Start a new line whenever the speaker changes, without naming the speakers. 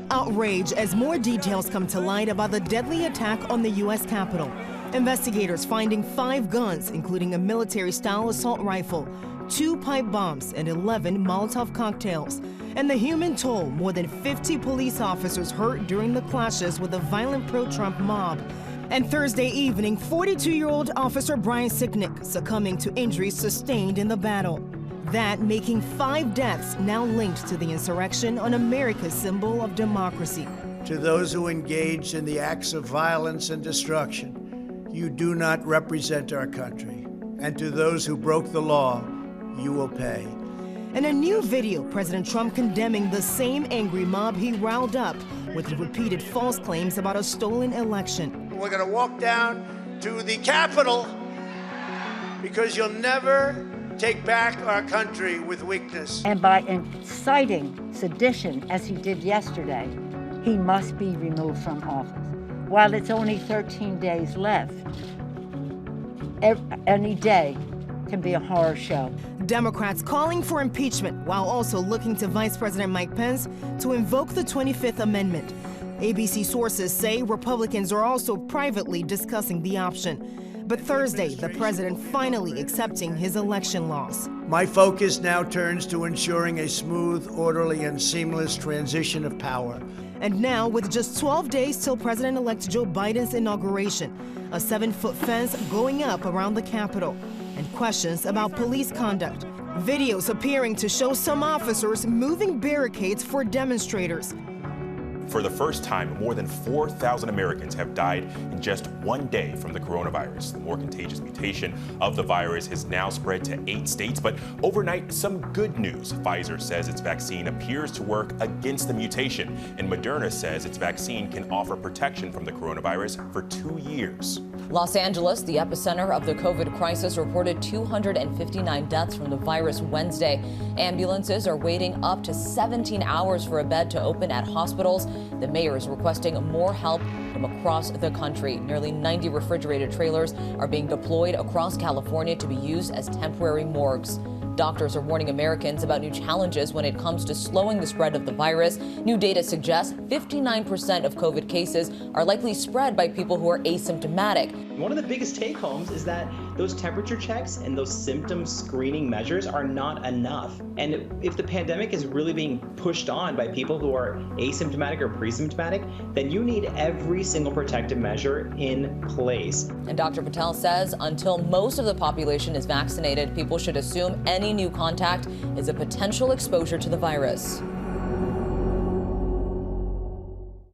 Outrage as more details come to light about the deadly attack on the U.S. Capitol. Investigators finding 5 guns, including a military-style assault rifle, 2 pipe bombs, and 11 Molotov cocktails. And the human toll, more than 50 police officers hurt during the clashes with a violent pro-Trump mob. And Thursday evening, 42-year-old Officer Brian Sicknick succumbing to injuries sustained in the battle. That making 5 deaths now linked to the insurrection on America's symbol of democracy.
To those who engaged in the acts of violence and destruction, you do not represent our country. And to those who broke the law, you will pay.
In a new video, President Trump condemning the same angry mob he riled up with repeated false claims about a stolen election.
We're going to walk down to the Capitol because you'll never take back our country with weakness.
And by inciting sedition, as he did yesterday, he must be removed from office. While it's only 13 days left, any day can be a horror show.
Democrats calling for impeachment while also looking to Vice President Mike Pence to invoke the 25th Amendment. ABC sources say Republicans are also privately discussing the option. But Thursday, the president finally accepting his election loss.
My focus now turns to ensuring a smooth, orderly, and seamless transition of power.
And now, with just 12 days till President-elect Joe Biden's inauguration, a 7-foot fence going up around the Capitol, and questions about police conduct. Videos appearing to show some officers moving barricades for demonstrators.
For the first time, more than 4,000 Americans have died in just one day from the coronavirus. The more contagious mutation of the virus has now spread to 8 states, but overnight, some good news. Pfizer says its vaccine appears to work against the mutation, and Moderna says its vaccine can offer protection from the coronavirus for 2 years.
Los Angeles, the epicenter of the COVID crisis, reported 259 deaths from the virus Wednesday. Ambulances are waiting up to 17 hours for a bed to open at hospitals. The mayor is requesting more help from across the country. Nearly 90 refrigerated trailers are being deployed across California to be used as temporary morgues. Doctors are warning Americans about new challenges when it comes to slowing the spread of the virus. New data suggests 59% of COVID cases are likely spread by people who are asymptomatic.
One of the biggest take-homes is that those temperature checks and those symptom screening measures are not enough. And if the pandemic is really being pushed on by people who are asymptomatic or pre-symptomatic, then you need every single protective measure in place.
And Dr. Patel says until most of the population is vaccinated, people should assume any new contact is a potential exposure to the virus.